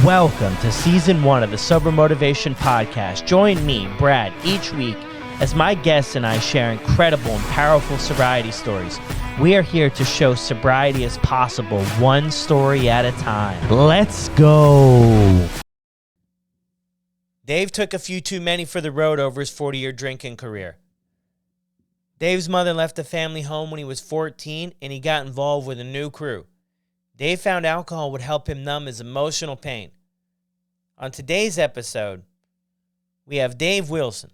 Welcome to Season 1 of the Sober Motivation Podcast. Join me, Brad, each week as my guests and I share incredible and powerful sobriety stories. We are here to show sobriety is possible, one story at a time. Let's go! Dave took a few too many for the road over his 40-year drinking career. Dave's mother left the family home when he was 14, and he got involved with a new crew. Dave found alcohol would help him numb his emotional pain. On today's episode, we have Dave Wilson,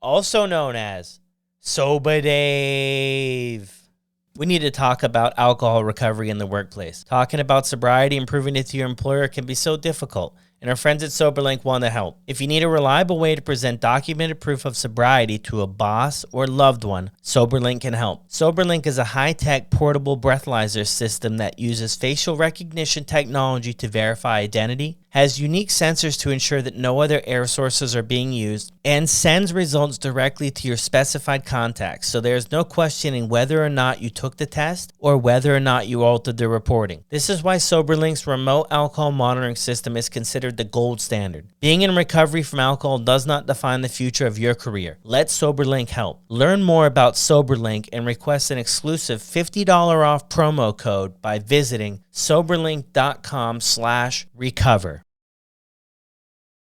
also known as Sober Dave. We need to talk about alcohol recovery in the workplace. Talking about sobriety and proving it to your employer can be so difficult, and our friends at SoberLink want to help. If you need a reliable way to present documented proof of sobriety to a boss or loved one, SoberLink can help. SoberLink is a high-tech portable breathalyzer system that uses facial recognition technology to verify identity, has unique sensors to ensure that no other air sources are being used, and sends results directly to your specified contacts, so there's no questioning whether or not you took the test or whether or not you altered the reporting. This is why SoberLink's remote alcohol monitoring system is considered the gold standard. Being in recovery from alcohol does not define the future of your career. Let SoberLink help. Learn more about SoberLink and request an exclusive $50 off promo code by visiting soberlink.com/recover.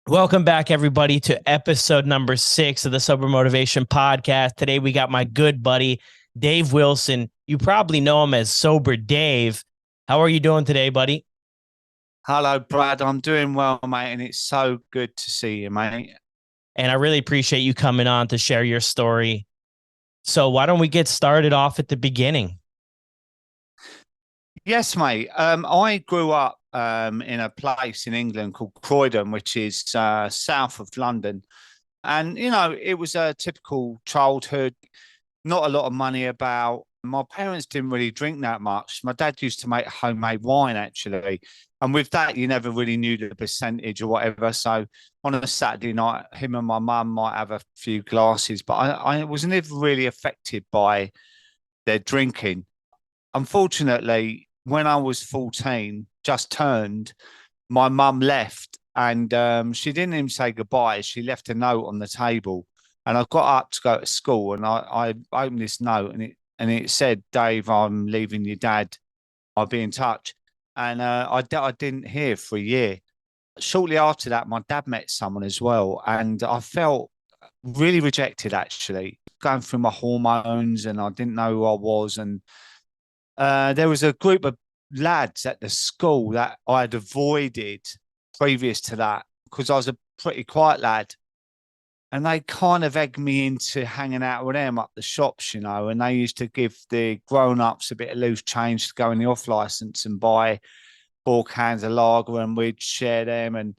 Welcome back, everybody, to episode number 6 of the Sober Motivation Podcast. Today, we got my good buddy, Dave Wilson. You probably know him as Sober Dave. How are you doing today, buddy? Hello, Brad. I'm doing well, mate, and it's so good to see you, mate. And I really appreciate you coming on to share your story. So why don't we get started off at the beginning? Yes, mate. I grew up in a place in England called Croydon, which is south of London. And, you know, it was a typical childhood, not a lot of money about. My parents didn't really drink that much. My dad used to make homemade wine, actually. And with that, you never really knew the percentage or whatever. So on a Saturday night, him and my mum might have a few glasses, but I was never really affected by their drinking. Unfortunately, when I was 14, just turned, my mum left and she didn't even say goodbye. She left a note on the table and I got up to go to school and I opened this note and it said, "Dave, I'm leaving your dad. I'll be in touch." And I didn't hear for a year. Shortly after that, my dad met someone as well. And I felt really rejected, actually, going through my hormones and I didn't know who I was. And there was a group of lads at the school that I had avoided previous to that because I was a pretty quiet lad. And they kind of egged me into hanging out with them up the shops, you know, and they used to give the grown-ups a bit of loose change to go in the off license and buy 4 cans of lager and we'd share them. And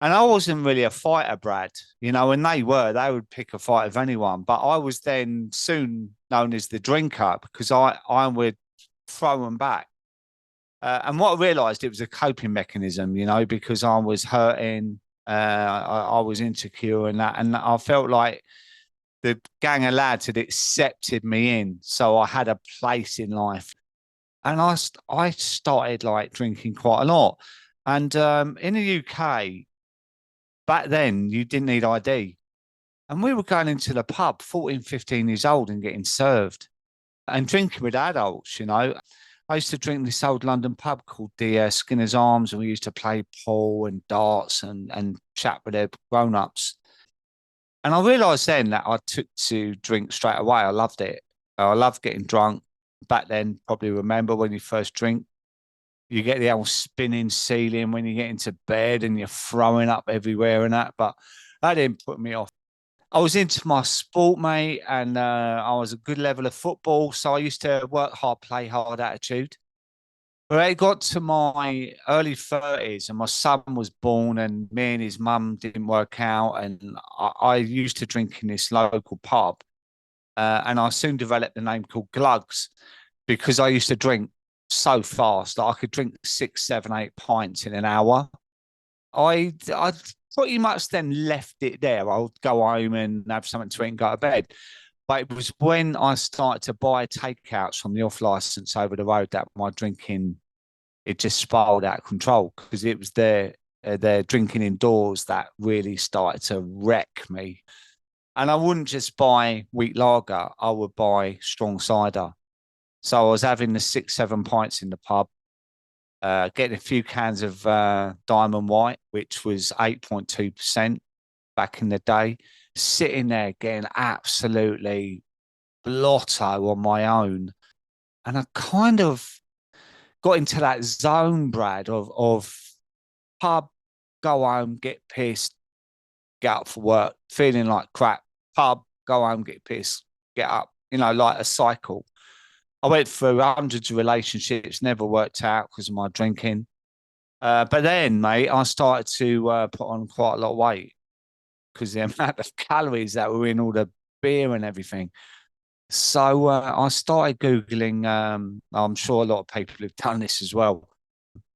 I wasn't really a fighter, Brad, you know, and they would pick a fight with anyone. But I was then soon known as the drinker because I would throw them back. And what I realised, it was a coping mechanism, you know, because I was hurting. I was insecure and that, and I felt like the gang of lads had accepted me in, so I had a place in life. And I started like drinking quite a lot. And in the UK, back then, you didn't need ID. And we were going into the pub, 14, 15 years old and getting served and drinking with adults, you know. I used to drink this old London pub called the Skinner's Arms, and we used to play pool and darts and chat with their grown-ups. And I realised then that I took to drink straight away. I loved it. I loved getting drunk. Back then, probably remember when you first drink, you get the old spinning ceiling when you get into bed and you're throwing up everywhere and that. But that didn't put me off. I was into my sport, mate, and I was a good level of football. So I used to work hard, play hard attitude. But it got to my early 30s and my son was born and me and his mum didn't work out. And I used to drink in this local pub. And I soon developed a name called Glugs because I used to drink so fast that I could drink 6, 7, 8 pints in an hour. I pretty much then left it there. I would go home and have something to eat and go to bed. But it was when I started to buy takeouts from the off license over the road that my drinking, it just spiraled out of control because it was there. their drinking indoors that really started to wreck me. And I wouldn't just buy wheat lager, I would buy strong cider. So I was having the 6, 7 pints in the pub, getting a few cans of Diamond White, which was 8.2% back in the day, sitting there getting absolutely blotto on my own. And I kind of got into that zone, Brad, of pub, go home, get pissed, get up for work, feeling like crap. Pub, go home, get pissed, get up, like a cycle. I went through hundreds of relationships, never worked out because of my drinking. But then, mate, I started to put on quite a lot of weight because the amount of calories that were in all the beer and everything. So I started Googling, I'm sure a lot of people have done this as well.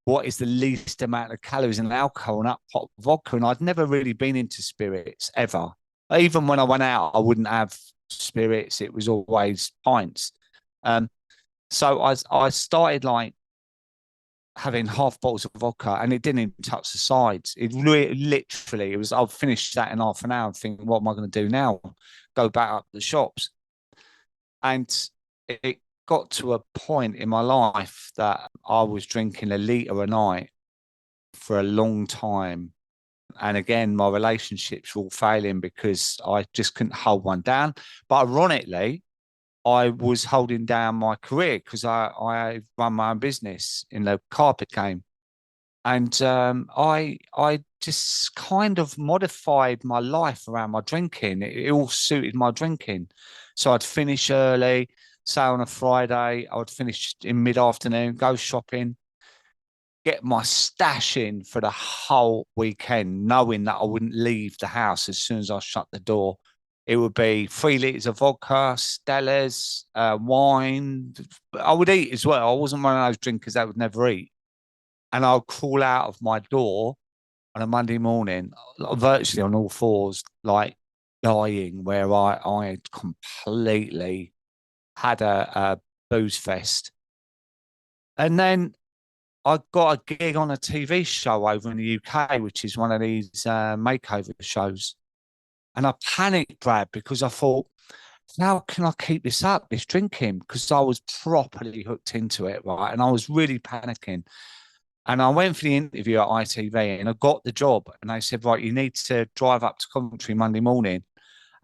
What is the least amount of calories in alcohol and that pot of vodka? And I'd never really been into spirits ever. Even when I went out, I wouldn't have spirits. It was always pints. So I started like having half bottles of vodka, and it didn't even touch the sides. It literally, it was, I'll finish that in half an hour and think, what am I going to do now? Go back up the shops. And it got to a point in my life that I was drinking a litre a night for a long time. And again, my relationships were all failing because I just couldn't hold one down. But ironically, I was holding down my career because I run my own business in the carpet game. And I just kind of modified my life around my drinking. It all suited my drinking. So I'd finish early, say on a Friday, I would finish in mid-afternoon, go shopping, get my stash in for the whole weekend, knowing that I wouldn't leave the house as soon as I shut the door. It would be 3 litres of vodka, Stellas, wine. I would eat as well. I wasn't one of those drinkers that would never eat. And I'll crawl out of my door on a Monday morning, virtually on all fours, like dying, where I had completely had a booze fest. And then I got a gig on a TV show over in the UK, which is one of these makeover shows. And I panicked, Brad, because I thought, how can I keep this up, this drinking? Because I was properly hooked into it, right? And I was really panicking. And I went for the interview at ITV and I got the job. And they said, right, you need to drive up to Coventry Monday morning.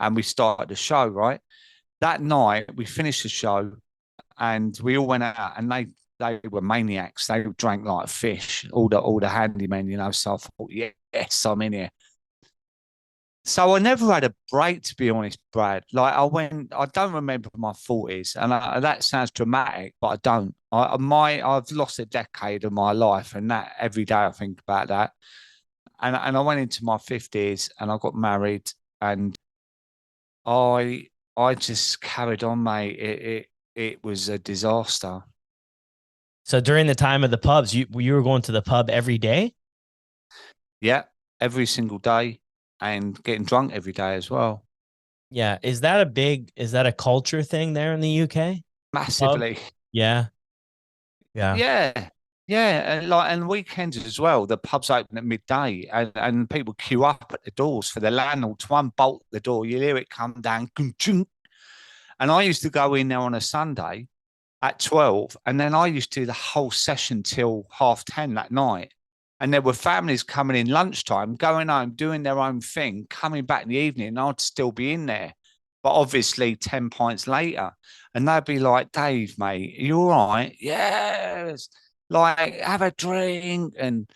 And we started the show, right? That night, we finished the show and we all went out, and they were maniacs. They drank like fish, all the handymen, So I thought, yes, I'm in here. So I never had a break, to be honest, Brad. Like I don't remember my 40s, and that sounds dramatic, but I don't. I've lost a decade of my life, and that every day I think about that. And I went into my 50s, and I got married, and I just carried on, mate. It was a disaster. So during the time of the pubs, you were going to the pub every day? Yeah, every single day, and getting drunk every day as well. Yeah. Is that a culture thing there in the UK? Massively. Yeah. Yeah. Yeah. Yeah, and weekends as well. The pubs open at midday, and people queue up at the doors for the landlord to unbolt the door. You hear it come down, and I used to go in there on a Sunday at 12, and then I used to do the whole session till 10:30 that night. And there were families coming in lunchtime, going home, doing their own thing, coming back in the evening, and I'd still be in there. But obviously 10 pints later. And they'd be like, Dave, mate, are you all right? Yes. Like, have a drink. And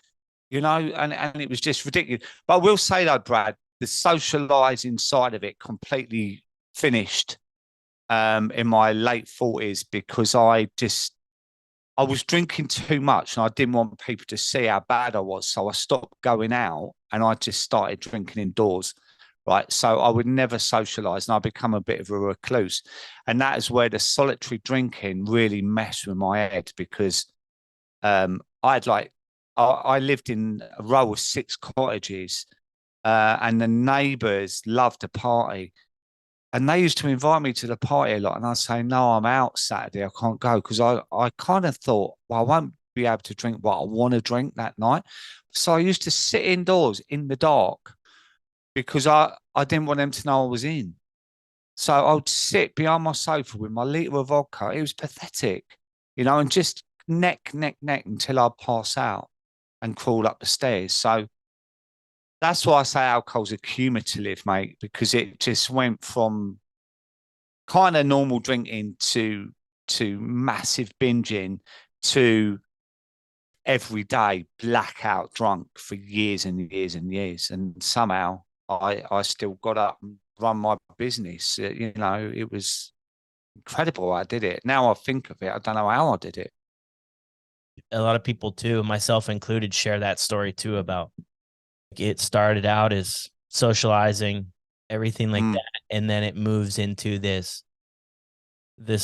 it was just ridiculous. But I will say though, Brad, the socializing side of it completely finished in my late 40s because I was drinking too much and I didn't want people to see how bad I was. So I stopped going out and I just started drinking indoors. Right. So I would never socialize and I become a bit of a recluse. And that is where the solitary drinking really messed with my head because I lived in a row of 6 cottages and the neighbours loved to party. And they used to invite me to the party a lot. And I'd say, no, I'm out Saturday. I can't go because I kind of thought, well, I won't be able to drink what I want to drink that night. So I used to sit indoors in the dark because I didn't want them to know I was in. So I would sit behind my sofa with my liter of vodka. It was pathetic, and just neck until I'd pass out and crawl up the stairs. So that's why I say alcohol's accumulative, mate, because it just went from kind of normal drinking to massive binging to every day blackout drunk for years and years and years. And somehow I still got up and run my business. It was incredible. I did it. Now I think of it, I don't know how I did it. A lot of people too, myself included, share that story too about it started out as socializing, everything like that, and then it moves into this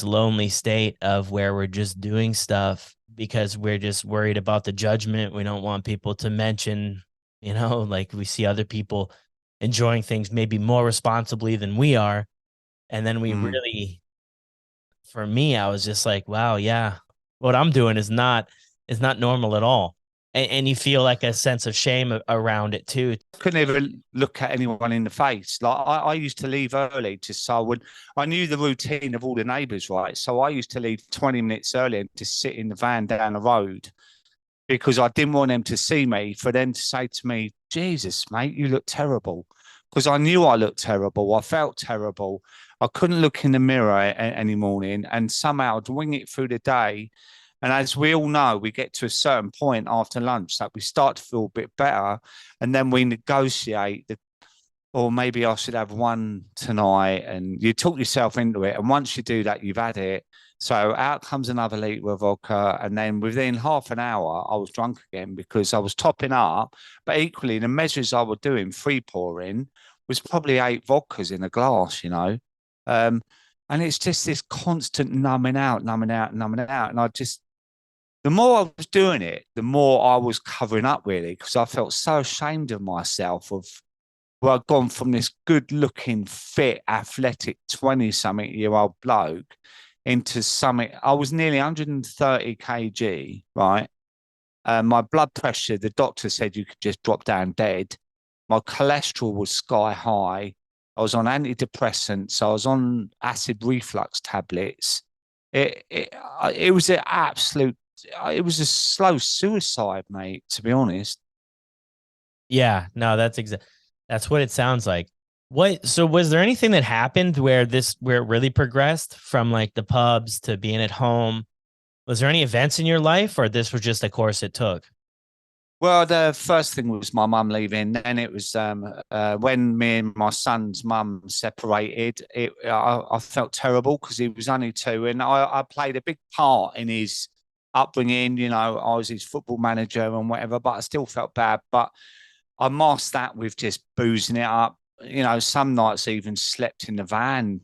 lonely state of where we're just doing stuff because we're just worried about the judgment. We don't want people to mention, like we see other people enjoying things maybe more responsibly than we are. And then we really, for me, I was just like, wow, yeah, what I'm doing is not normal at all. And you feel like a sense of shame around it too. Couldn't even look at anyone in the face. Like I used to leave early just so I knew the routine of all the neighbours, right? So I used to leave 20 minutes early and just sit in the van down the road because I didn't want them to see me, for them to say to me, Jesus, mate, you look terrible. Because I knew I looked terrible. I felt terrible. I couldn't look in the mirror any morning, and somehow I'd wing it through the day. And as we all know, we get to a certain point after lunch that we start to feel a bit better. And then we negotiate or maybe I should have one tonight. And you talk yourself into it. And once you do that, you've had it. So out comes another litre of vodka. And then within half an hour, I was drunk again because I was topping up. But equally, the measures I was doing, free pouring, was probably 8 vodkas in a glass. And it's just this constant numbing out, numbing out, numbing out. And the more I was doing it, the more I was covering up, really, because I felt so ashamed of myself of where I'd gone from this good looking, fit, athletic 20 something year old bloke into something. I was nearly 130 kg, right? My blood pressure, the doctor said you could just drop down dead. My cholesterol was sky high. I was on antidepressants. I was on acid reflux tablets. It was an absolute. It was a slow suicide, mate. To be honest. Yeah, no, that's what it sounds like. So was there anything that happened where it really progressed from like the pubs to being at home? Was there any events in your life, or this was just a course it took? Well, the first thing was my mum leaving. Then it was when me and my son's mum separated. I felt terrible because he was only 2, and I played a big part in his upbringing. I was his football manager and whatever, but I still felt bad. But I masked that with just boozing it up. Some nights I even slept in the van.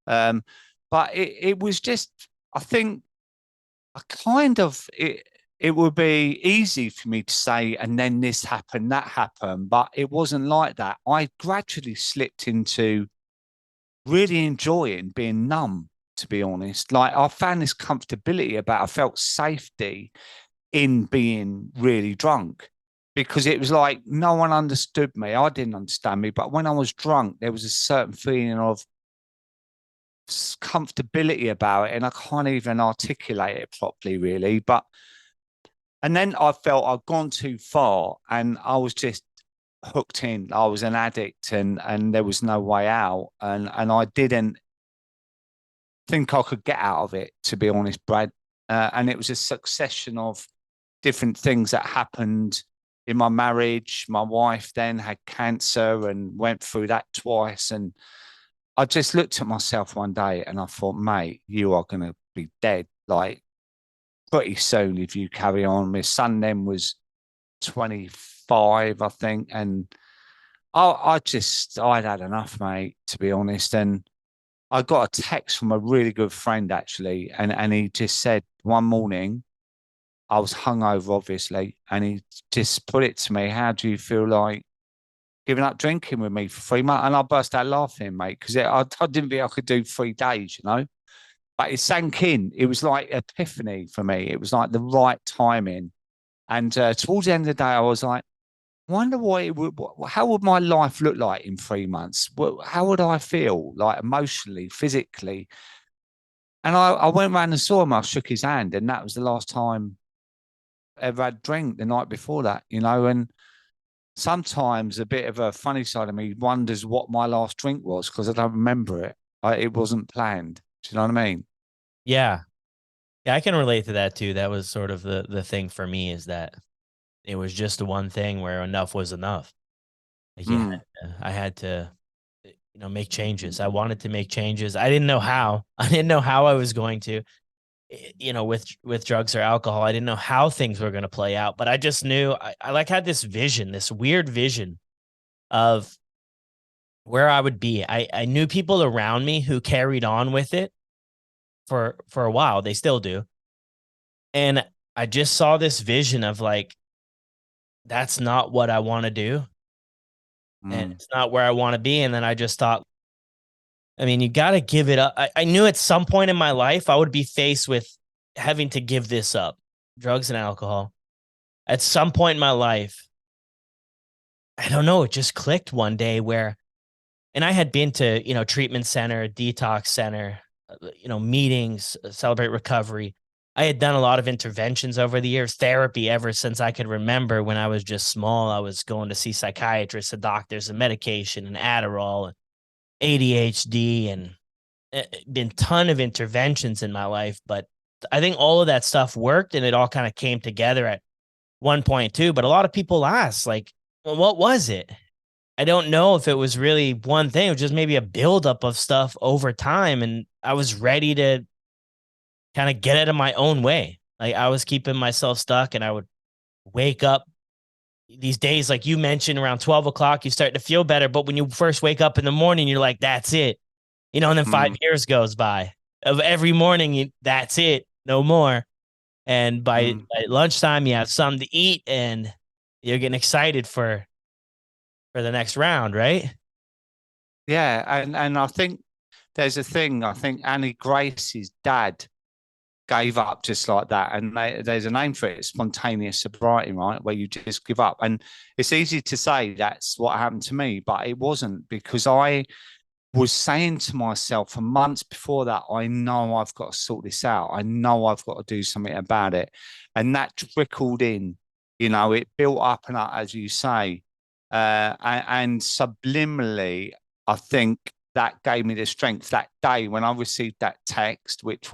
Um, but it was just, I think, I kind of it would be easy for me to say, and then this happened, that happened, but it wasn't like that. I gradually slipped into really enjoying being numb, to be honest. Like I found this comfortability about, I felt safety in being really drunk because it was like no one understood me. I didn't understand me, but when I was drunk, there was a certain feeling of comfortability about it, and I can't even articulate it properly, really. And then I felt I'd gone too far, and I was just hooked in. I was an addict, and there was no way out, and I didn't think I could get out of it, to be honest, Brad. And it was a succession of different things that happened in my marriage. My wife then had cancer and went through that twice, and I just looked at myself one day and I thought, mate, you are going to be dead like pretty soon if you carry on. My son then was 25, I think. And I'd had enough, mate, to be honest. And I got a text from a really good friend, actually. And he just said one morning, I was hungover, obviously. And he just put it to me, how do you feel like giving up drinking with me for 3 months? And I burst out laughing, mate, because I didn't think I could do 3 days. But it sank in. It was like epiphany for me. It was like the right timing. And towards the end of the day, I was like, wonder how would my life look like in 3 months? How would I feel, like emotionally, physically? And I went round and saw him. I shook his hand, and that was the last time I ever had drink the night before that, And sometimes a bit of a funny side of me wonders what my last drink was because I don't remember it. It wasn't planned. Do you know what I mean? Yeah. Yeah, I can relate to that too. That was sort of the thing for me, is that it was just the one thing where enough was enough. Like Mm. I had to, make changes. I wanted to make changes. I didn't know how. I didn't know how I was going to, with drugs or alcohol. I didn't know how things were going to play out, but I just knew I like had this vision, this weird vision of where I would be. I knew people around me who carried on with it for a while. They still do. And I just saw this vision of like, that's not what I want to do. And Mm. it's not where I want to be. And then I just thought, I mean, you got to give it up. I knew at some point in my life I would be faced with having to give this up, drugs and alcohol. At some point in my life, I don't know, it just clicked one day where, and I had been to, treatment center, detox center, meetings, Celebrate Recovery. I had done a lot of interventions over the years, therapy ever since I could remember. When I was just small, I was going to see psychiatrists and doctors and medication and Adderall and ADHD, and been ton of interventions in my life. But I think all of that stuff worked, and it all kind of came together at one point too. But a lot of people ask, like, well, what was it? I don't know if it was really one thing. It was just maybe a buildup of stuff over time. And I was ready to kind of get out of my own way. Like I was keeping myself stuck, and I would wake up these days, like you mentioned, around 12 o'clock, you start to feel better. But when you first wake up in the morning, you're like, that's it. And then 5 years goes by of every morning. That's it. No more. And Mm. by lunchtime, you have something to eat, and you're getting excited for the next round, right? Yeah, and I think there's a thing. I think Annie Grace's dad gave up just like that, and there's a name for it. It's spontaneous sobriety, right? Where you just give up, and it's easy to say that's what happened to me, but it wasn't, because I was saying to myself for months before that, I know I've got to sort this out. I know I've got to do something about it, and that trickled in. It built up and up, as you say, and subliminally, I think that gave me the strength that day when I received that text, which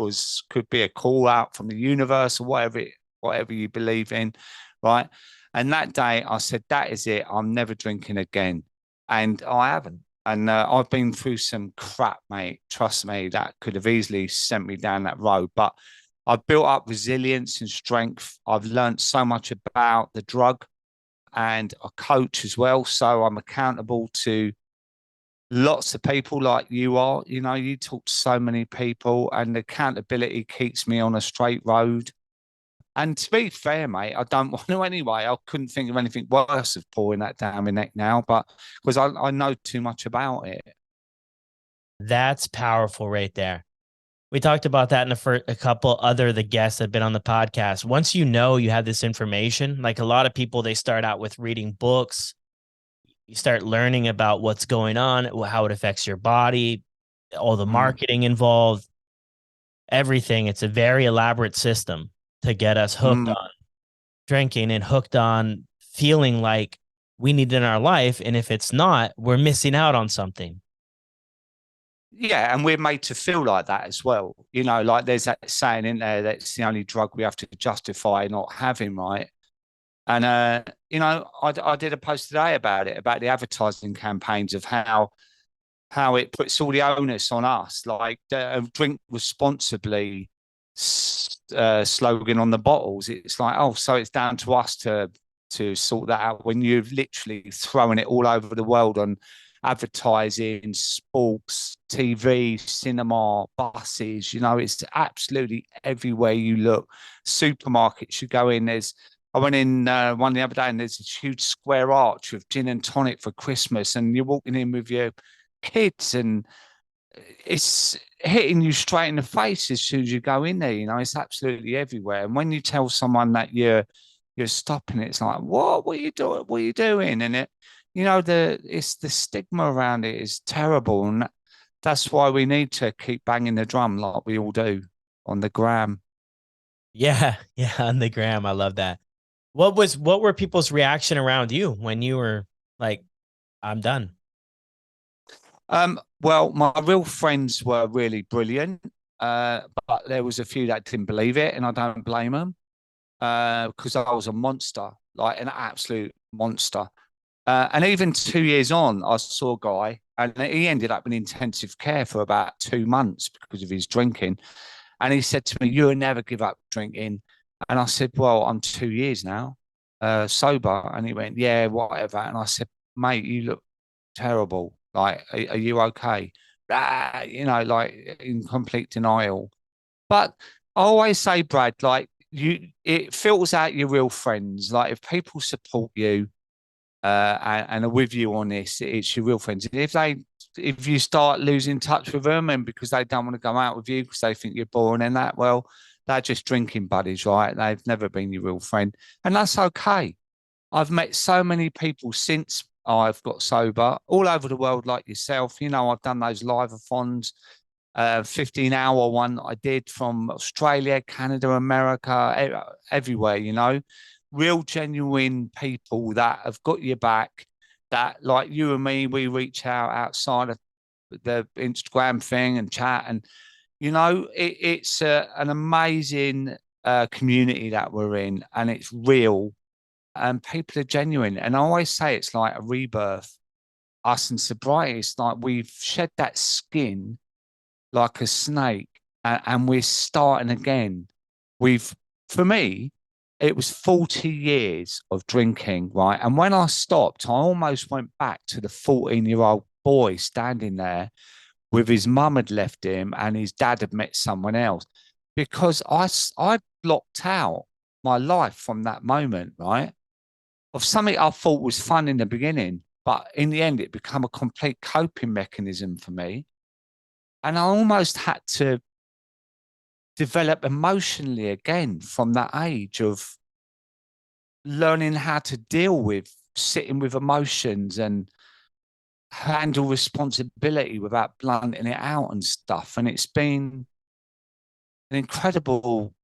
could be a call out from the universe or whatever you believe in, right? And that day I said, that is it. I'm never drinking again. And I haven't. And I've been through some crap, mate. Trust me, that could have easily sent me down that road. But I've built up resilience and strength. I've learned so much about the drug, and a coach as well. So I'm accountable to lots of people like you are. You talk to so many people, and accountability keeps me on a straight road. And to be fair, mate, I don't want to anyway. I couldn't think of anything worse of pouring that down my neck now, but because I know too much about it. That's powerful right there. We talked about that in a couple other the guests that have been on the podcast. Once you have this information, like a lot of people, they start out with reading books. You start learning about what's going on, how it affects your body, all the Mm. marketing involved, everything. It's a very elaborate system to get us hooked Mm. on drinking and hooked on feeling like we need it in our life. And if it's not, we're missing out on something. Yeah, and we're made to feel like that as well. Like there's that saying in there that it's the only drug we have to justify not having, right? And I did a post today about it, about the advertising campaigns of how it puts all the onus on us, like the drink responsibly slogan on the bottles. It's like, oh, so it's down to us to sort that out, when you've literally thrown it all over the world on advertising, sports, TV, cinema, buses. It's absolutely everywhere you look. Supermarkets you go in, I went in one the other day, and there's this huge square arch of gin and tonic for Christmas, and you're walking in with your kids, and it's hitting you straight in the face as soon as you go in there. It's absolutely everywhere. And when you tell someone that you're you're stopping it. It's like, what are you doing? What are you doing? And it's the stigma around it is terrible. And that's why we need to keep banging the drum like we all do on the gram. Yeah, yeah, on the gram. I love that. What were people's reaction around you when you were like, I'm done? Well, my real friends were really brilliant, but there was a few that didn't believe it, and I don't blame them because I was a monster, like an absolute monster. And even 2 years on, I saw a guy, and he ended up in intensive care for about 2 months because of his drinking. And he said to me, "You'll never give up drinking." And I said, "Well, I'm 2 years now, sober." And he went, "Yeah, whatever." And I said, "Mate, you look terrible. Like, are you okay?" Like in complete denial. But I always say, Brad, like it filters out your real friends. Like if people support you and are with you on this, it's your real friends. And if you start losing touch with them and because they don't want to go out with you because they think you're boring and that, well, they're just drinking buddies, right? They've never been your real friend, and that's okay. I've met so many people since I've got sober all over the world, like yourself. I've done those live-a-thons, 15-hour one I did from Australia, Canada, America, everywhere, real genuine people that have got your back, that like you and me, we reach out outside of the Instagram thing and chat. And, it's an amazing community that we're in, and it's real and people are genuine. And I always say it's like a rebirth. Us in sobriety, it's like we've shed that skin like a snake and we're starting again. For me, it was 40 years of drinking, right? And when I stopped, I almost went back to the 14-year-old boy standing there with his mum had left him and his dad had met someone else because I blocked out my life from that moment, right? Of something I thought was fun in the beginning, but in the end, it became a complete coping mechanism for me. And I almost had to develop emotionally again from that age of learning how to deal with sitting with emotions and handle responsibility without blunting it out and stuff. And it's been an incredible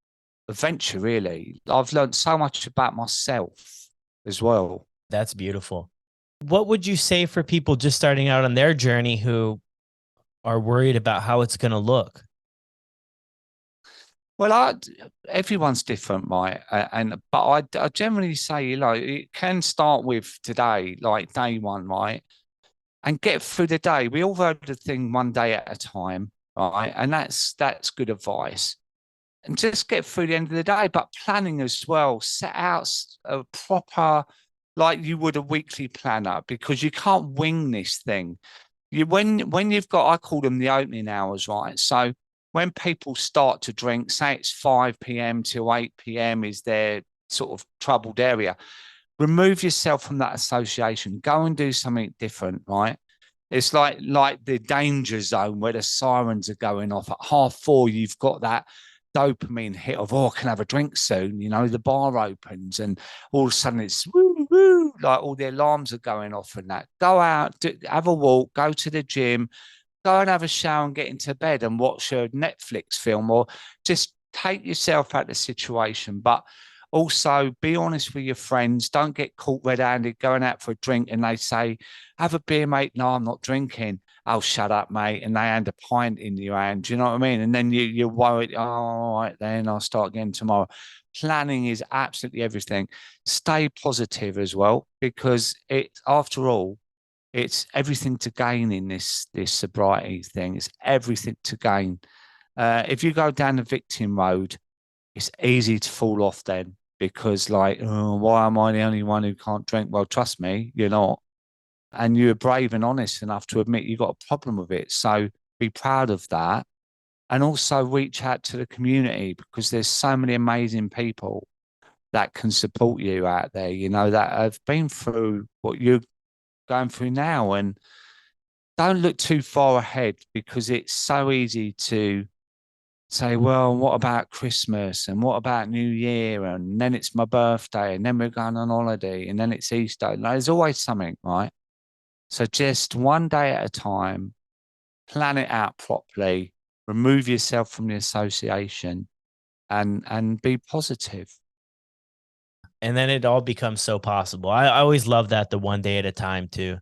adventure, really. I've learned so much about myself as well. That's beautiful. What would you say for people just starting out on their journey who are worried about how it's going to look? Well, everyone's different, right? But I generally say, it can start with today, like day one, right? And get through the day. We all do the thing one day at a time, right? And that's good advice. And just get through the end of the day, but planning as well. Set out a proper, like you would a weekly planner, because you can't wing this thing. When you've got, I call them the opening hours, right? So when people start to drink, say it's 5 p.m. till 8 p.m. is their sort of troubled area. Remove yourself from that association. Go and do something different, right? It's like the danger zone where the sirens are going off at 4:30. You've got that dopamine hit of, I can have a drink soon. The bar opens and all of a sudden it's woo woo, like all the alarms are going off and that. Go out, have a walk, go to the gym, go and have a shower and get into bed and watch a Netflix film, or just take yourself out of the situation. But also be honest with your friends. Don't get caught red-handed going out for a drink and they say, have a beer, mate. No, I'm not drinking. Oh, shut up, mate. And they hand a pint in your hand. Do you know what I mean? And then you're worried. Oh, all right, then I'll start again tomorrow. Planning is absolutely everything. Stay positive as well, because after all, it's everything to gain in this sobriety thing. It's everything to gain. If you go down the victim road, it's easy to fall off then because, like, oh, why am I the only one who can't drink? Well, trust me, you're not. And you're brave and honest enough to admit you got a problem with it. So be proud of that. And also reach out to the community because there's so many amazing people that can support you out there, that have been through what you're going through now. And don't look too far ahead because it's so easy to say, well, what about Christmas and what about New Year? And then it's my birthday and then we're going on holiday and then it's Easter. No, there's always something, right? So just one day at a time, plan it out properly, remove yourself from the association and be positive. And then it all becomes so possible. I always love that, the one day at a time too.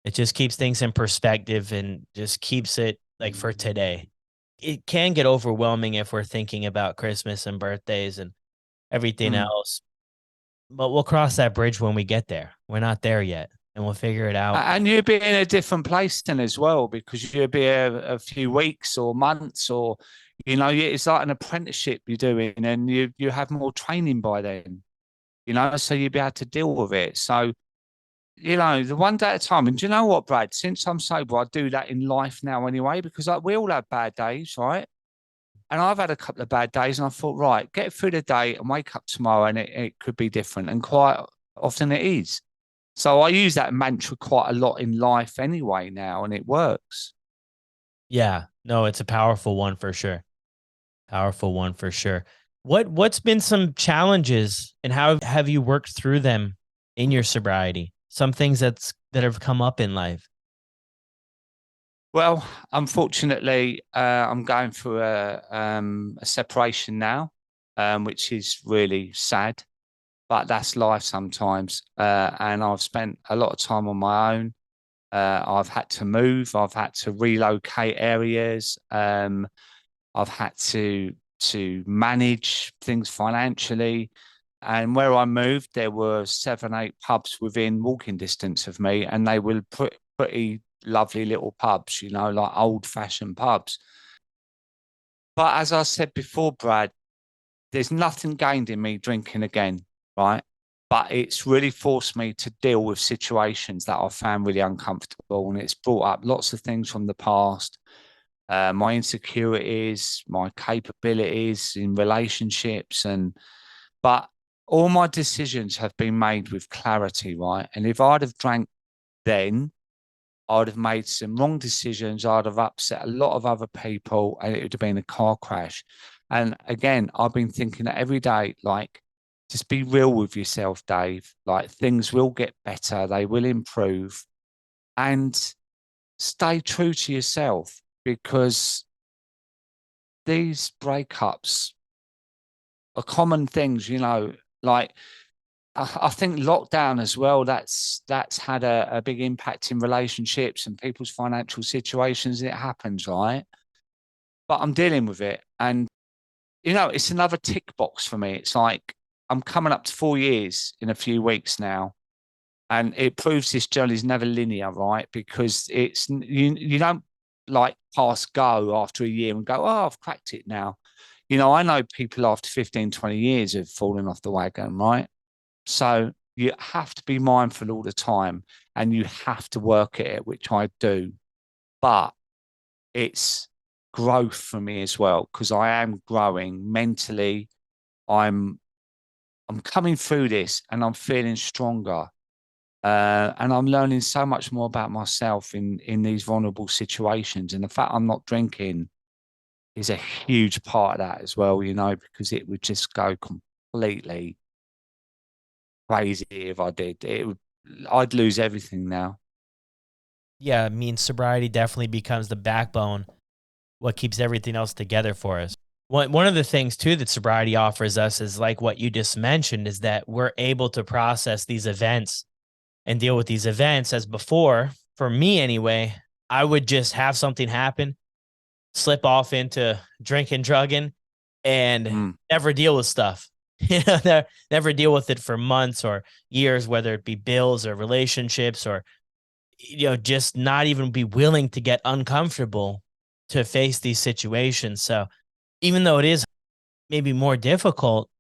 It just keeps things in perspective and just keeps it like for today. It can get overwhelming if we're thinking about Christmas and birthdays and everything Mm. else, but we'll cross that bridge when we get there. We're not there yet, and we'll figure it out. And you'll be in a different place then as well, because you'll be a few weeks or months or, it's like an apprenticeship you're doing and you have more training by then, so you'll be able to deal with it. So, the one day at a time. And do you know what, Brad? Since I'm sober, I do that in life now anyway, because we all have bad days, right? And I've had a couple of bad days and I thought, right, get through the day and wake up tomorrow and it could be different. And quite often it is. So I use that mantra quite a lot in life anyway now, and it works. Yeah, no, it's a powerful one for sure. Powerful one for sure. What's been some challenges and how have you worked through them in your sobriety? Some things that have come up in life. Well, unfortunately, I'm going through a separation now, which is really sad, but that's life sometimes. And I've spent a lot of time on my own. I've had to move. I've had to relocate areas. I've had to manage things financially. And where I moved, there were 7, 8 pubs within walking distance of me, and they were pretty lovely little pubs, like old-fashioned pubs. But as I said before, Brad, there's nothing gained in me drinking again, right? But it's really forced me to deal with situations that I found really uncomfortable, and it's brought up lots of things from the past, my insecurities, my capabilities in relationships, but all my decisions have been made with clarity, right? And if I'd have drank then, I'd have made some wrong decisions. I'd have upset a lot of other people, and it would have been a car crash. And again, I've been thinking that every day, like, just be real with yourself, Dave. Like, things will get better, they will improve, and stay true to yourself, because these breakups are common things, like I think lockdown as well, that's had a big impact in relationships and people's financial situations. It happens, right? But I'm dealing with it. And, it's another tick box for me. It's like I'm coming up to 4 years in a few weeks now. And it proves this journey is never linear, right? Because you don't like pass go after a year and go, oh, I've cracked it now. I know people after 15, 20 years have fallen off the wagon, right? So you have to be mindful all the time and you have to work at it, which I do. But it's growth for me as well, because I am growing mentally. I'm coming through this and I'm feeling stronger. And I'm learning so much more about myself in these vulnerable situations. And the fact I'm not drinking is a huge part of that as well, because it would just go completely crazy if I did. I'd lose everything now. Yeah, I mean, sobriety definitely becomes the backbone, what keeps everything else together for us. One of the things too that sobriety offers us is like what you just mentioned, is that we're able to process these events and deal with these events. As before, for me anyway, I would just have something happen, slip off into drinking, drugging, and Mm. never deal with stuff. Never deal with it for months or years, whether it be bills or relationships or, just not even be willing to get uncomfortable to face these situations. So even though it is maybe more difficult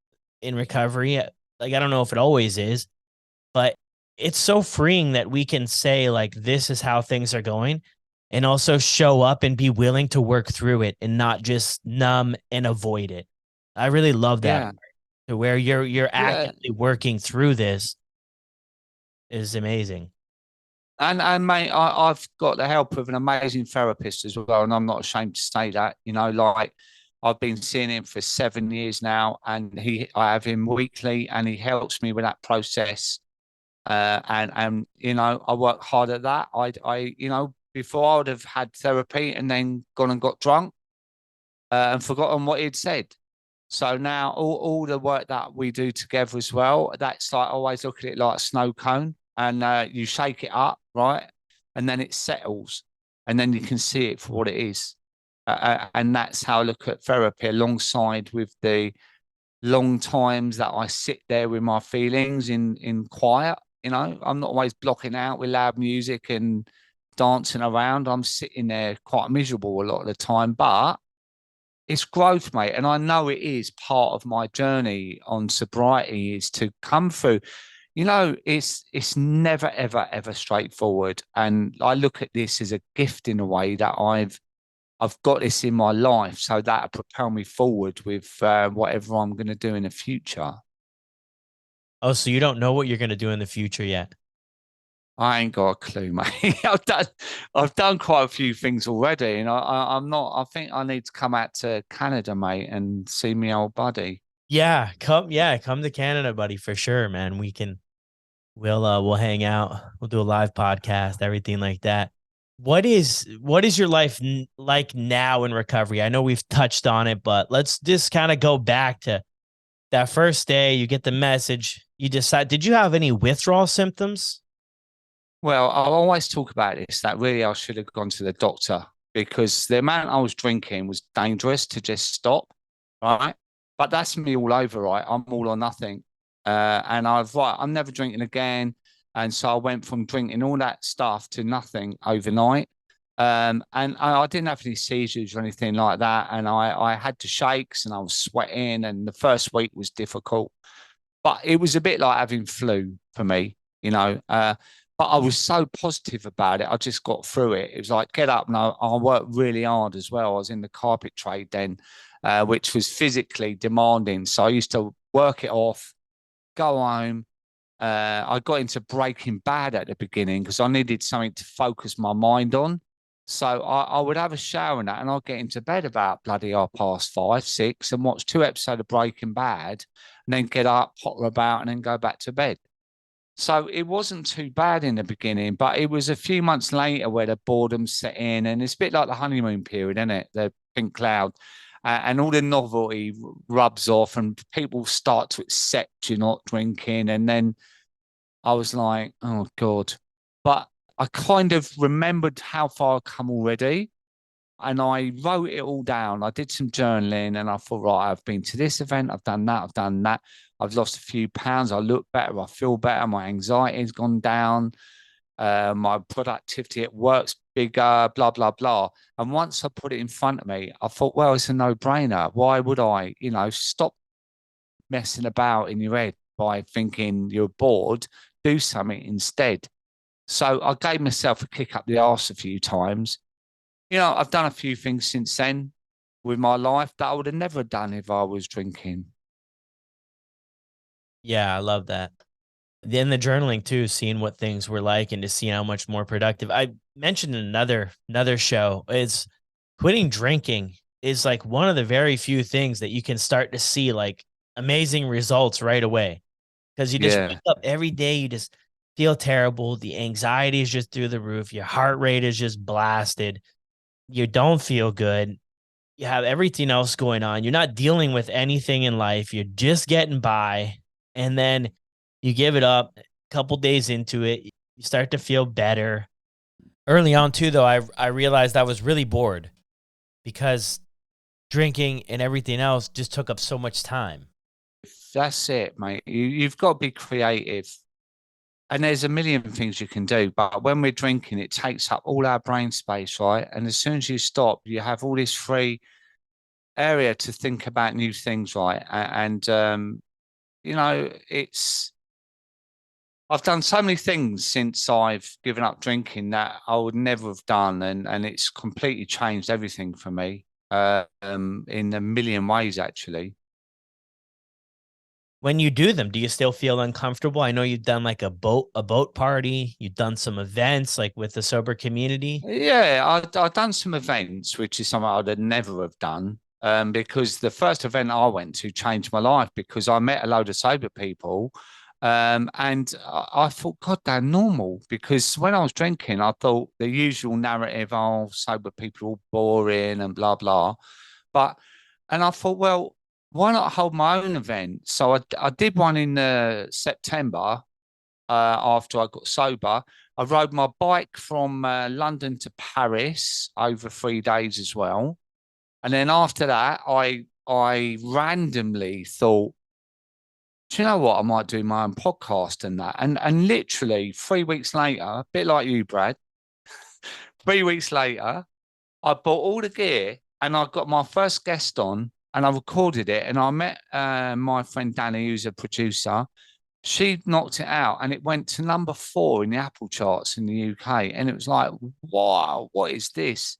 in recovery, like I don't know if it always is, but it's so freeing that we can say like, this is how things are going, and also show up and be willing to work through it and not just numb and avoid it. I really love that Yeah. part, to where you're Yeah. actively working through this is amazing. And mate, I've got the help of an amazing therapist as well, and I'm not ashamed to say that. Like I've been seeing him for 7 years now, and I have him weekly, and he helps me with that process. And I work hard at that. Before I would have had therapy and then gone and got drunk and forgotten what he'd said. So now all the work that we do together as well, that's like, I always look at it like a snow cone, and you shake it up, right? And then it settles, and then you can see it for what it is. And that's how I look at therapy, alongside with the long times that I sit there with my feelings in quiet. I'm not always blocking out with loud music and dancing around. I'm sitting there quite miserable a lot of the time, but it's growth, mate. And I know it is part of my journey on sobriety is to come through. It's never, ever, ever straightforward. And I look at this as a gift in a way that I've got this in my life, so that'll propel me forward with whatever I'm going to do in the future. Oh, so you don't know what you're going to do in the future yet? I ain't got a clue, mate. I've done quite a few things already, and I'm not. I think I need to come out to Canada, mate, and see me old buddy. Yeah, come to Canada, buddy, for sure, man. We'll hang out. We'll do a live podcast, everything like that. What is your life like now in recovery? I know we've touched on it, but let's just kind of go back to that first day. You get the message. You decide. Did you have any withdrawal symptoms? Well, I always talk about this, that really I should have gone to the doctor, because the amount I was drinking was dangerous to just stop, right? But that's me all over, right? I'm all or nothing. And I'm never drinking again. And so I went from drinking all that stuff to nothing overnight. And I didn't have any seizures or anything like that. And I had the shakes, and I was sweating, and the first week was difficult. But it was a bit like having flu for me. But I was so positive about it. I just got through it. It was like, get up. And I worked really hard as well. I was in the carpet trade then, which was physically demanding. So I used to work it off, go home. I got into Breaking Bad at the beginning because I needed something to focus my mind on. So I would have a shower and that, and I'd get into bed about bloody 5:30, 6, and watch 2 episodes of Breaking Bad, and then get up, potter about, and then go back to bed. So it wasn't too bad in the beginning, but it was a few months later where the boredom set in, and it's a bit like the honeymoon period, isn't it? The pink cloud, and all the novelty rubs off, and people start to accept you're not drinking, and then I was like, oh God. But I kind of remembered how far I've come already, and I wrote it all down. I did some journaling, and I thought, right, I've been to this event, I've done that, I've done that. I've lost a few pounds. I look better. I feel better. My anxiety's gone down. My productivity at work's bigger, blah, blah, blah. And once I put it in front of me, I thought, well, it's a no-brainer. Why would I, stop messing about in your head by thinking you're bored, do something instead. So I gave myself a kick up the arse a few times. I've done a few things since then with my life that I would have never done if I was drinking. Yeah, I love that. Then the journaling too, seeing what things were like and to see how much more productive. I mentioned in another show is quitting drinking is like one of the very few things that you can start to see like amazing results right away. Because you just wake up every day, you just feel terrible. The anxiety is just through the roof. Your heart rate is just blasted. You don't feel good. You have everything else going on. You're not dealing with anything in life. You're just getting by. And then you give it up. A couple days into it, you start to feel better. Early on too, though, I realized I was really bored because drinking and everything else just took up so much time. That's it, mate. You've got to be creative. And there's a million things you can do. But when we're drinking, it takes up all our brain space, right? And as soon as you stop, you have all this free area to think about new things, right? And I've done so many things since I've given up drinking that I would never have done. And it's completely changed everything for me in a million ways, actually. When you do them, do you still feel uncomfortable? I know you've done like a boat party. You've done some events like with the sober community. Yeah, I've done some events, which is something I'd never have done. because the first event I went to changed my life because I met a load of sober people. And I thought, God, they're normal. Because when I was drinking, I thought the usual narrative, oh, sober people are all boring and blah, blah. And I thought, well, why not hold my own event? So I did one in September after I got sober. I rode my bike from London to Paris over 3 days as well. And then after that, I randomly thought, do you know what? I might do my own podcast and that. And literally 3 weeks later, a bit like you, Brad, 3 weeks later, I bought all the gear and I got my first guest on and I recorded it. And I met my friend Danny, who's a producer. She knocked it out and it went to number 4 in the Apple charts in the UK. And it was like, wow, what is this?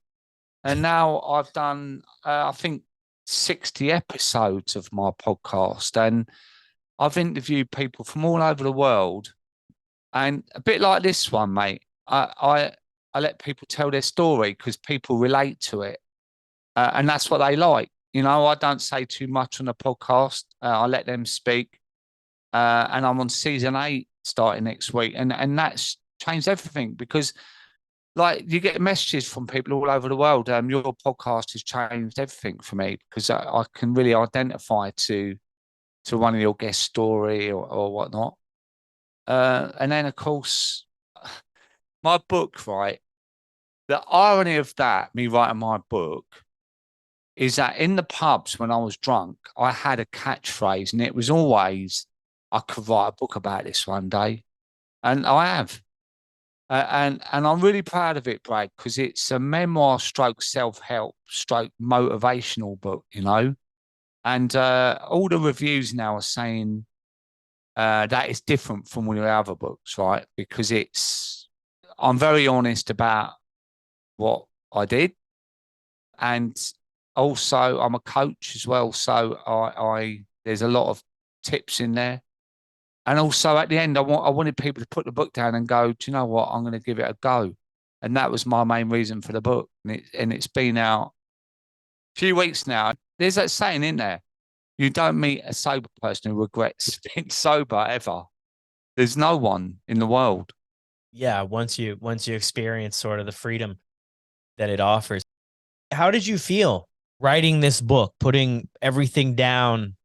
And now I've done, I think, 60 episodes of my podcast. And I've interviewed people from all over the world. And a bit like this one, mate, I let people tell their story because people relate to it. And that's what they like. You know, I don't say too much on the podcast. I let them speak. And I'm on season 8 starting next week. And that's changed everything because like you get messages from people all over the world. Your podcast has changed everything for me because I can really identify to one of your guest story or whatnot. And then of course, my book, right? The irony of that, me writing my book, is that in the pubs when I was drunk, I had a catchphrase, and it was always, "I could write a book about this one day," and I have. And I'm really proud of it, Brad, because it's a memoir stroke self-help stroke motivational book, you know. And all the reviews now are saying that is different from one of the other books, right? Because I'm very honest about what I did, and also I'm a coach as well, so I there's a lot of tips in there. And also at the end, I wanted people to put the book down and go, do you know what? I'm going to give it a go. And that was my main reason for the book. And it's been out a few weeks now. There's that saying in there, you don't meet a sober person who regrets being sober ever. There's no one in the world. Yeah, once you experience sort of the freedom that it offers. How did you feel writing this book, putting everything down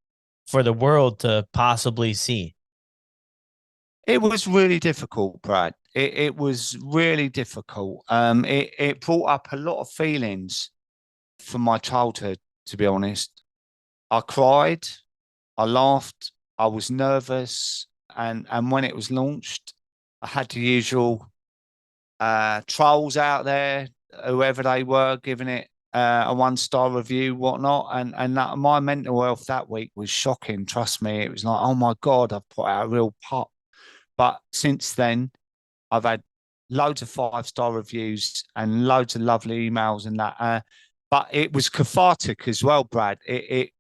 for the world to possibly see? It was really difficult, Brad. It was really difficult. It brought up a lot of feelings from my childhood, to be honest. I cried, I laughed, I was nervous, and when it was launched, I had the usual trolls out there, whoever they were, giving it a 1-star review, whatnot, and that my mental health that week was shocking. Trust me, it was like, oh my god, I've put out a real pop. But since then, I've had loads of 5-star reviews and loads of lovely emails and that. But it was cathartic as well, Brad. It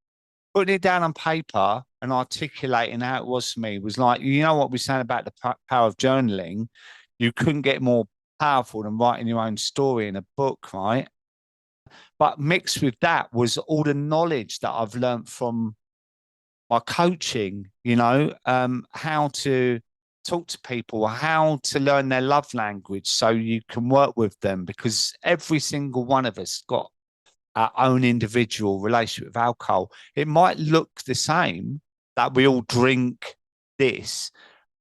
putting it down on paper and articulating how it was for me was like, you know what we're saying about the power of journaling. You couldn't get more powerful than writing your own story in a book, right? But mixed with that was all the knowledge that I've learned from my coaching, you know, how to talk to people, how to learn their love language so you can work with them, because every single one of us got our own individual relationship with alcohol. It might look the same that we all drink this,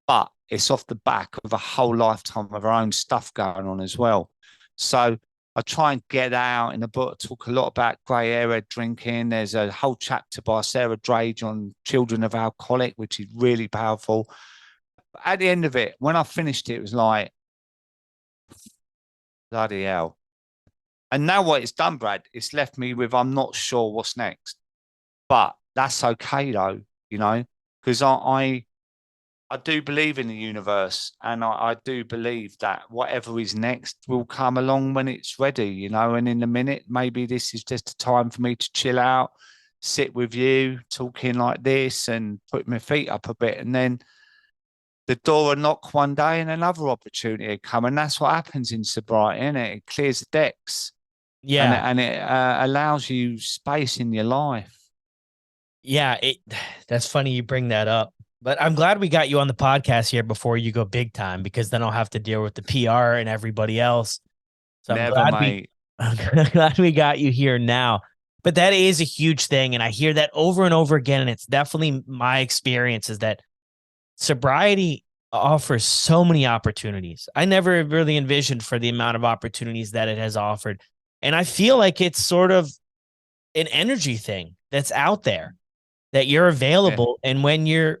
but it's off the back of a whole lifetime of our own stuff going on as well. So I try and get out in the book, talk a lot about grey area drinking. There's a whole chapter by Sarah Drage on children of alcoholic, which is really powerful. But at the end of it, when I finished it, it was like, bloody hell. And now what it's done, Brad, it's left me with, I'm not sure what's next. But that's okay though, you know, because I do believe in the universe, and I do believe that whatever is next will come along when it's ready, you know. And in a minute, maybe this is just a time for me to chill out, sit with you, talking like this, and put my feet up a bit. And then the door will knock one day and another opportunity will come. And that's what happens in sobriety, isn't it? It clears the decks. Yeah. and it allows you space in your life. Yeah, that's funny you bring that up. But I'm glad we got you on the podcast here before you go big time, because then I'll have to deal with the PR and everybody else. So Never, mate. I'm glad we got you here now. But that is a huge thing, and I hear that over and over again, and it's definitely my experience is that sobriety offers so many opportunities. I never really envisioned for the amount of opportunities that it has offered. And I feel like it's sort of an energy thing that's out there, that you're Yeah. available, and when you're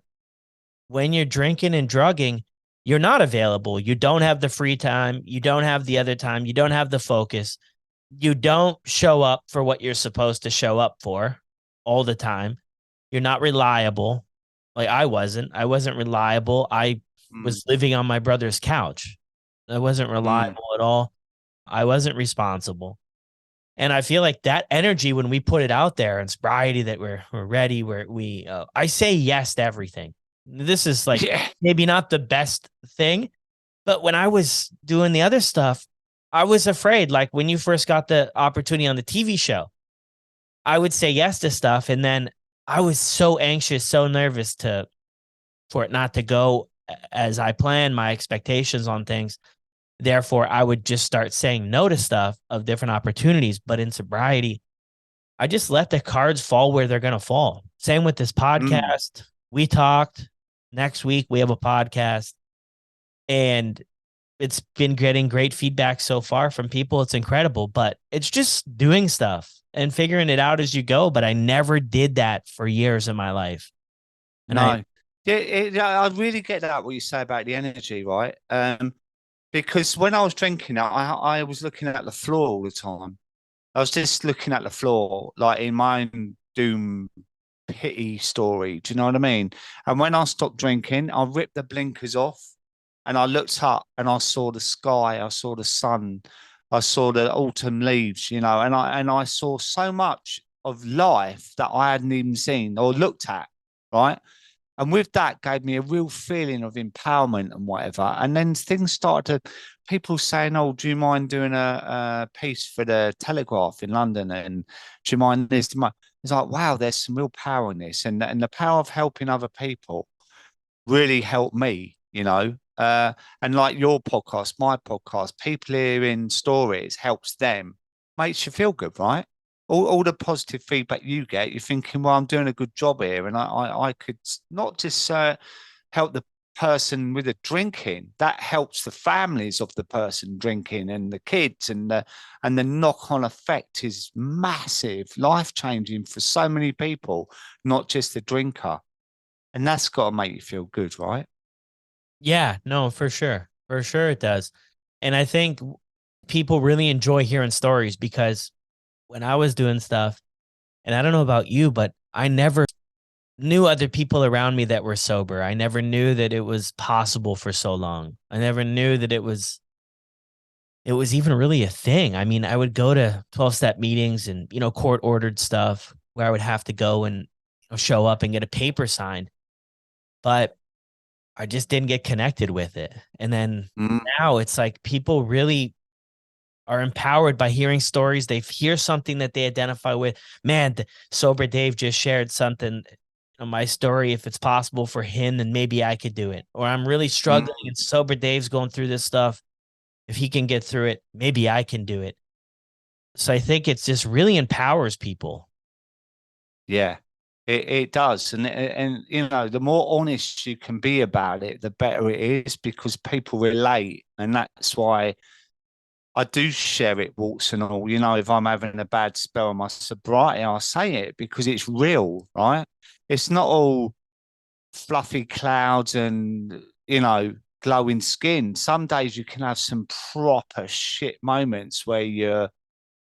drinking and drugging, you're not available. You don't have the free time, you don't have the other time, you don't have the focus. You don't show up for what you're supposed to show up for all the time. You're not reliable. Like I wasn't reliable. I Mm, was living on my brother's couch. I wasn't mm, reliable at all. I wasn't responsible. And I feel like that energy, when we put it out there in sobriety, that we're ready, I say yes to everything. This is like yeah. maybe not the best thing, but when I was doing the other stuff, I was afraid. Like when you first got the opportunity on the TV show, I would say yes to stuff, and then I was so anxious, so nervous to for it not to go as I planned, my expectations on things. Therefore, I would just start saying no to stuff of different opportunities. But in sobriety, I just let the cards fall where they're going to fall. Same with this Mm. podcast. We talked. Next week, we have a podcast, and it's been getting great feedback so far from people. It's incredible, but it's just doing stuff and figuring it out as you go. But I never did that for years of my life. And No. I really get that, what you say about the energy, right? Because when I was drinking, I was looking at the floor all the time. I was just looking at the floor, like in my own doom pity story. Do you know what I mean? And when I stopped drinking, I ripped the blinkers off and I looked up and I saw the sky, I saw the sun, I saw the autumn leaves, and I saw so much of life that I hadn't even seen or looked at, right? And with that gave me a real feeling of empowerment and whatever. And then things started to, people saying, "Oh, do you mind doing a piece for the Telegraph in London? And do you mind this?" It's like, wow, there's some real power in this. And the power of helping other people really helped me, and like your podcast, my podcast, people hearing stories helps them, makes you feel good, right? All the positive feedback you get, you're thinking, well, I'm doing a good job here, and I could not just help the person with the drinking, that helps the families of the person drinking and the kids, and the knock-on effect is massive, life-changing for so many people, not just the drinker. And that's got to make you feel good, right? yeah, no, for sure. For sure it does. And I think people really enjoy hearing stories, because when I was doing stuff, and I don't know about you, but I never knew other people around me that were sober. I never knew that it was possible for so long. I never knew that it was even really a thing. I mean, I would go to 12-step meetings and, court ordered stuff where I would have to go and show up and get a paper signed, but I just didn't get connected with it. And then Mm. now it's like people really are empowered by hearing stories. They hear something that they identify with. Man, sober Dave just shared something, my story. If it's possible for him, then maybe I could do it. Or I'm really struggling, Mm. and sober Dave's going through this stuff. If he can get through it, maybe I can do it. So I think it's just really empowers people. Yeah, it does, and the more honest you can be about it, the better it is because people relate, and that's why I do share it, warts and all. If I'm having a bad spell of my sobriety, I'll say it because it's real, right? It's not all fluffy clouds and glowing skin. Some days you can have some proper shit moments where you're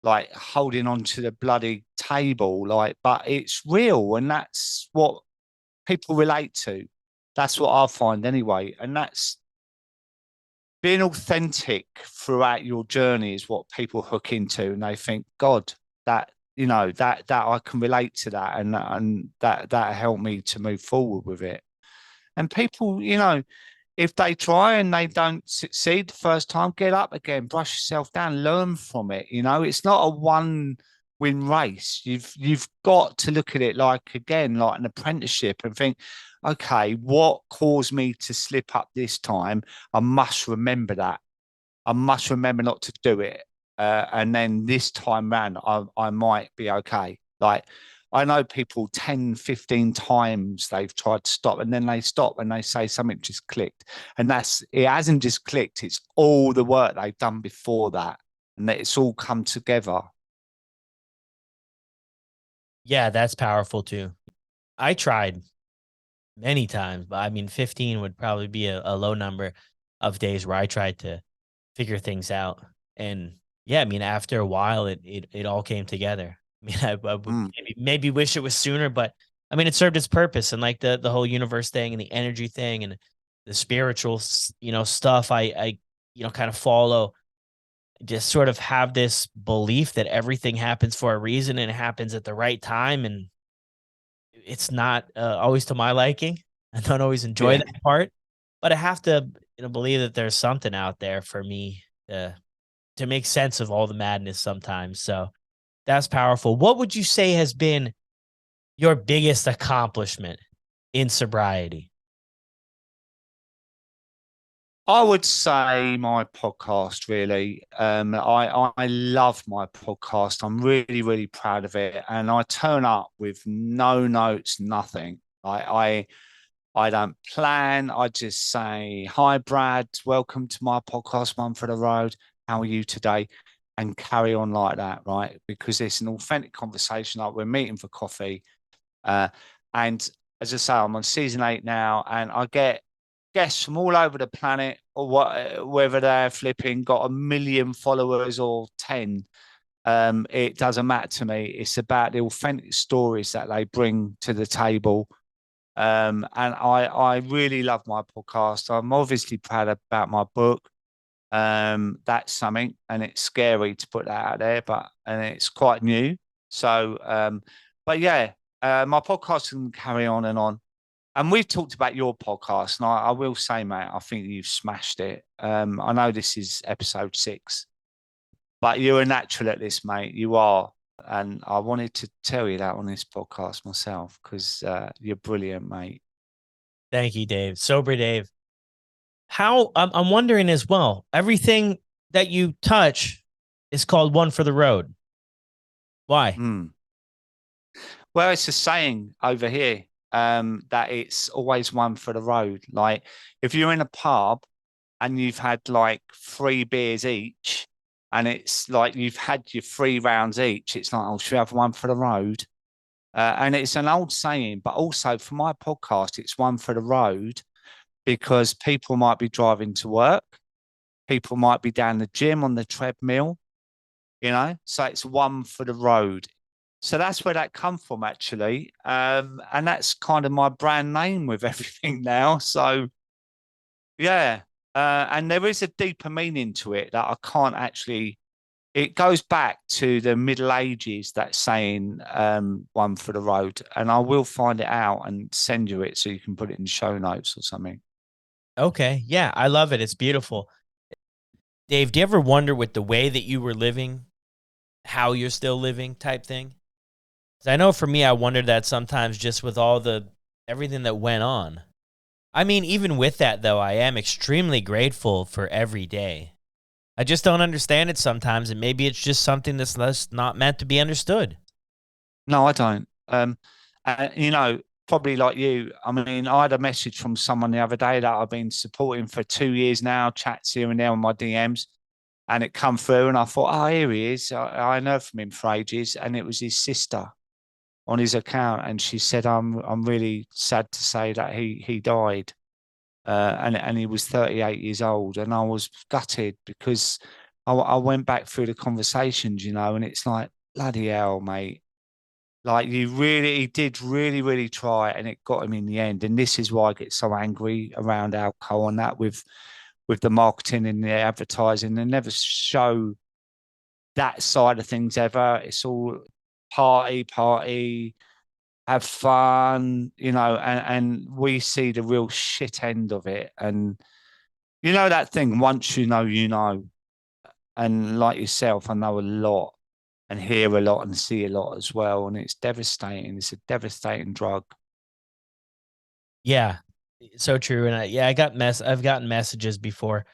like holding on to the bloody table, like, but it's real, and that's what people relate to. That's what I find anyway, and that's being authentic throughout your journey is what people hook into, and they think, God, that that I can relate to that, and that helped me to move forward with it. And people, if they try and they don't succeed the first time, get up again, brush yourself down, learn from it. You know, it's not a one win race. You've got to look at it like again, like an apprenticeship and think, okay, what caused me to slip up this time? I must remember that. I must remember not to do it. And then this time round, I might be okay. Like I know people 10, 15 times they've tried to stop and then they stop and they say something just clicked. And it hasn't just clicked, it's all the work they've done before that. And that it's all come together. Yeah, that's powerful too. I tried many times, but I mean, 15 would probably be a low number of days where I tried to figure things out. And yeah, I mean, after a while, it all came together. I mean, I would Mm. maybe wish it was sooner, but I mean, it served its purpose. And like the whole universe thing and the energy thing and the spiritual, stuff. I kind of follow. Just sort of have this belief that everything happens for a reason and it happens at the right time, and it's not always to my liking. I don't always enjoy Yeah. that part, but I have to, believe that there's something out there for me to make sense of all the madness sometimes. So that's powerful. What would you say has been your biggest accomplishment in sobriety? I would say my podcast, really. I love my podcast. I'm really, really proud of it. And I turn up with no notes, nothing. I don't plan. I just say, "Hi, Brad. Welcome to my podcast, One for the Road. How are you today?" And carry on like that, right? Because it's an authentic conversation. Like we're meeting for coffee. Uh, and as I say, I'm on season 8 now, and I get guests from all over the planet, or whether they're flipping got a million followers or 10. It doesn't matter to me. It's about the authentic stories that they bring to the table. And I really love my podcast. I'm obviously proud about my book. That's something, and it's scary to put that out there, and it's quite new. So, but yeah, my podcast can carry on and on. And we've talked about your podcast, and I will say, mate, I think you've smashed it. I know this is episode 6, but you're a natural at this, mate. You are. And I wanted to tell you that on this podcast myself because you're brilliant, mate. Thank you, Dave. Sober Dave. How I'm wondering as well, everything that you touch is called One for the Road. Why? Mm. Well, it's a saying over here that it's always one for the road. Like if you're in a pub and you've had like 3 beers each, and it's like you've had your 3 rounds each, it's like, oh, should we have one for the road? And it's an old saying, but also for my podcast, it's one for the road because people might be driving to work, people might be down the gym on the treadmill, so it's one for the road. So that's where that come from, actually. And that's kind of my brand name with everything now. So yeah. And there is a deeper meaning to it that I can't actually. It goes back to the Middle Ages, that saying, one for the road. And I will find it out and send you it so you can put it in show notes or something. Okay. Yeah, I love it. It's beautiful. Dave, do you ever wonder with the way that you were living, how you're still living type thing? 'Cause I know for me, I wondered that sometimes just with all the everything that went on. I mean, even with that though, I am extremely grateful for every day. I just don't understand it sometimes, and maybe it's just something that's not meant to be understood. No, I don't. Probably like you. I mean, I had a message from someone the other day that I've been supporting for 2 years now, chats here and there on my DMs, and it come through, and I thought, oh, here he is. I know from him for ages, and it was his sister on his account, and she said, I'm really sad to say that he died, and he was 38 years old, and I was gutted because I went back through the conversations, and it's like bloody hell, mate. Like he did really, really try, and it got him in the end. And this is why I get so angry around alcohol and that with the marketing and the advertising. They never show that side of things ever. It's all party, party. have fun, and we see the real shit end of it. And you know that thing, once you know, you know. And like yourself, I know a lot and hear a lot and see a lot as well. And it's devastating. It's a devastating drug. Yeah, so true. And I've gotten messages before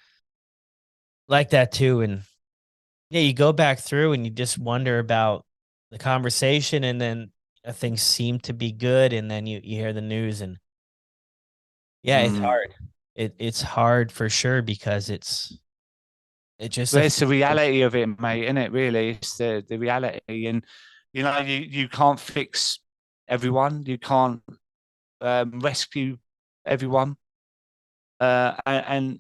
like that too. And yeah, you go back through and you just wonder about the conversation, and then things seem to be good, and then you hear the news, and yeah, it's Mm. hard. It's hard for sure because it just But it's the affects people. reality of it, mate, isn't it? Really, it's the reality. And you can't fix everyone. You can't rescue everyone. And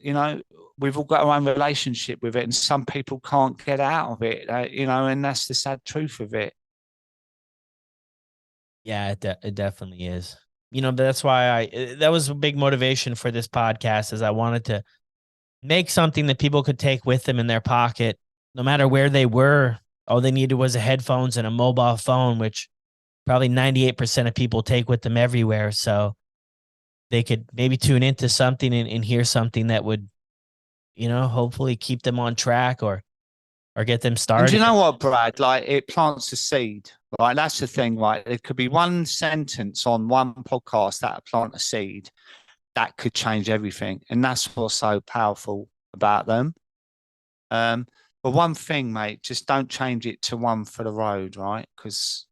we've all got our own relationship with it, and some people can't get out of it. And that's the sad truth of it. Yeah, it definitely is. That's why that was a big motivation for this podcast, is I wanted to make something that people could take with them in their pocket, no matter where they were. All they needed was a headphones and a mobile phone, which probably 98% of people take with them everywhere. So they could maybe tune into something and hear something that would, hopefully keep them on track, or get them And do started. you know what, Brad? Like, it plants a seed, right? That's the thing, right? It could be one sentence on one podcast that plant a seed that could change everything, and that's what's so powerful about them. Um, but one thing, mate, just don't change it to one for the road, right? Because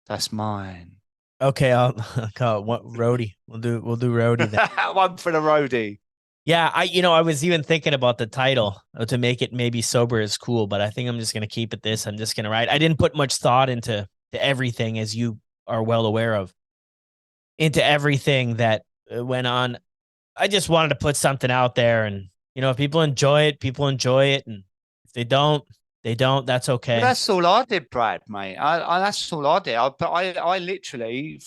that's mine. Okay, I'll call it what roadie. We'll do roadie then. One for the roadie. Yeah, I was even thinking about the title, to make it maybe sober is cool, but I think I'm just gonna keep it this. I'm just gonna write. I didn't put much thought into to everything, as you are well aware of, into everything that went on. I just wanted to put something out there, and if people enjoy it, people enjoy it, and if they don't, they don't. That's But okay. that's all I did, Brad, mate. That's all I did. I literally,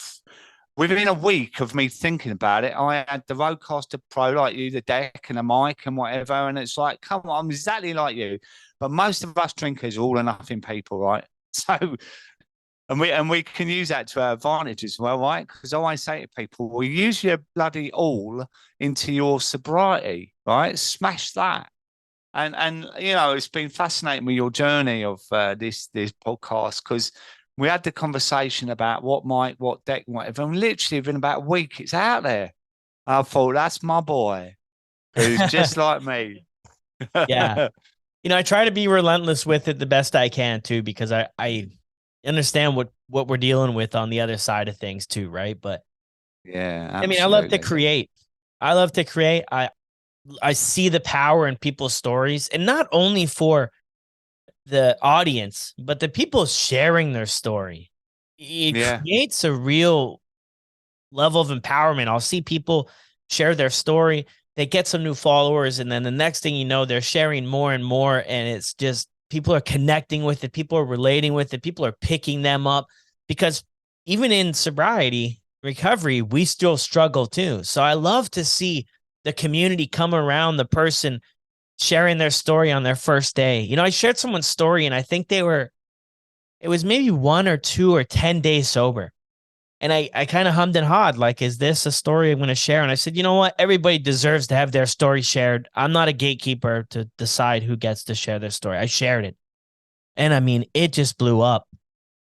within a week of me thinking about it, I had the Rodecaster Pro like you, the deck and a mic and whatever. And it's like, come on, I'm exactly like you. But most of us drinkers are all or nothing people, right? So, and we can use that to our advantage as well, right? Because I always say to people, well, use your bloody all into your sobriety, right? Smash that. And it's been fascinating with your journey of this podcast, because we had the conversation about what mic, what deck, whatever. And literally within about a week, it's out there. I thought, that's my boy, who's just like me. Yeah. I try to be relentless with it the best I can too, because I understand what we're dealing with on the other side of things too, right? But Yeah, I mean, I love to absolutely. create. I love to create. I see the power in people's stories, and not only for the audience, but the people sharing their story. It Yeah, creates a real level of empowerment. I'll see people share their story, they get some new followers, and then the next thing you know, they're sharing more and more, and it's just people are connecting with it, people are relating with it, people are picking them up, because even in sobriety recovery, we still struggle too. So I love to see the community come around the person sharing their story on their first day. I shared someone's story, and I think it was maybe 1 or 2 or 10 days sober. And I kind of hummed and hawed, like, is this a story I'm going to share? And I said, you know what? Everybody deserves to have their story shared. I'm not a gatekeeper to decide who gets to share their story. I shared it. And I mean, it just blew up.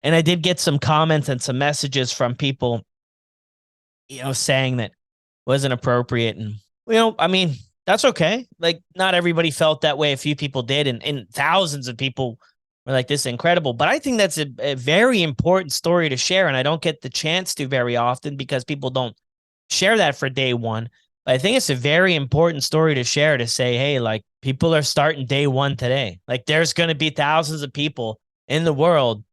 And I did get some comments and some messages from people, saying that wasn't appropriate. And, I mean, that's okay. Like, not everybody felt that way. A few people did. And thousands of people were like, this is incredible. But I think that's a very important story to share. And I don't get the chance to very often, because people don't share that for day one. But I think it's a very important story to share, to say, hey, like, people are starting day one today. Like, there's going to be thousands of people in the world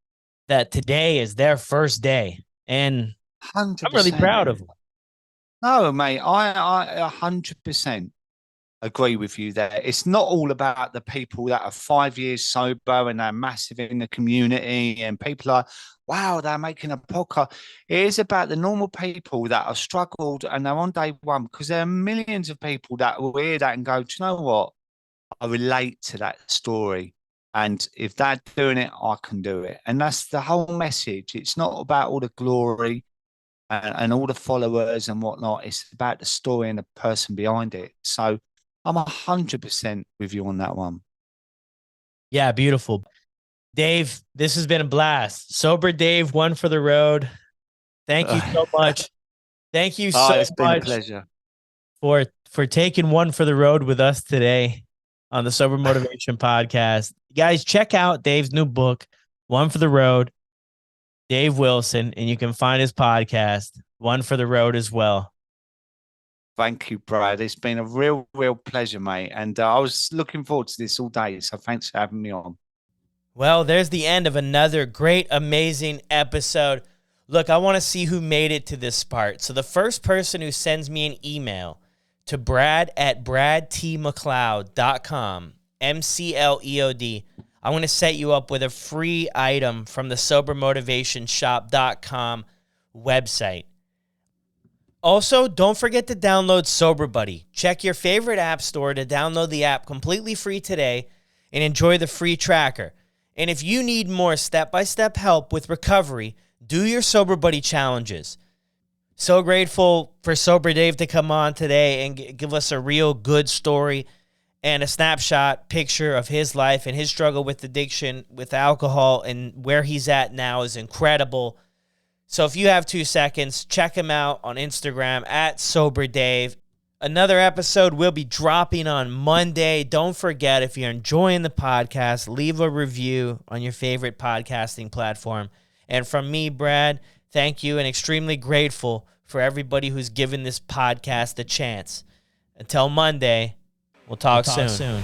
that today is their first day. And I'm really 100%. proud of them. No, mate, I 100% agree with you there. It's not all about the people that are 5 years sober and they're massive in the community and people are, wow, they're making a podcast. It is about the normal people that have struggled and they're on day one, because there are millions of people that will hear that and go, do you know what? I relate to that story. And if they're doing it, I can do it. And that's the whole message. It's not about all the glory. and all the followers and whatnot. It's about the story and the person behind it. So I'm 100% with you on that one. Yeah, beautiful. Dave, this has been a blast. Sober Dave, One for the Road. Thank you so much. Thank you so it's been much a pleasure for taking one for the road with us today on the Sober Motivation Podcast. Guys, check out Dave's new book, One for the Road, Dave Wilson, and you can find his podcast, One for the Road, as well. Thank you, Brad. It's been a real pleasure, mate. And I was looking forward to this all day. So thanks for having me on. Well, there's the end of another great, amazing episode. Look, I want to see who made it to this part. So the first person who sends me an email to brad@bradtmcleod.com, MCLEOD, I want to set you up with a free item from the SoberMotivationShop.com website. Also, don't forget to download Sober Buddy. Check your favorite app store to download the app completely free today and enjoy the free tracker. And if you need more step-by-step help with recovery, do your Sober Buddy challenges. So grateful for Sober Dave to come on today and give us a real good story and a snapshot picture of his life and his struggle with addiction, with alcohol, and where he's at now is incredible. So if you have 2 seconds, check him out on Instagram @SoberDave. Another episode will be dropping on Monday. Don't forget, if you're enjoying the podcast, leave a review on your favorite podcasting platform. And from me, Brad, thank you, and extremely grateful for everybody who's given this podcast a chance. Until Monday, we'll talk soon.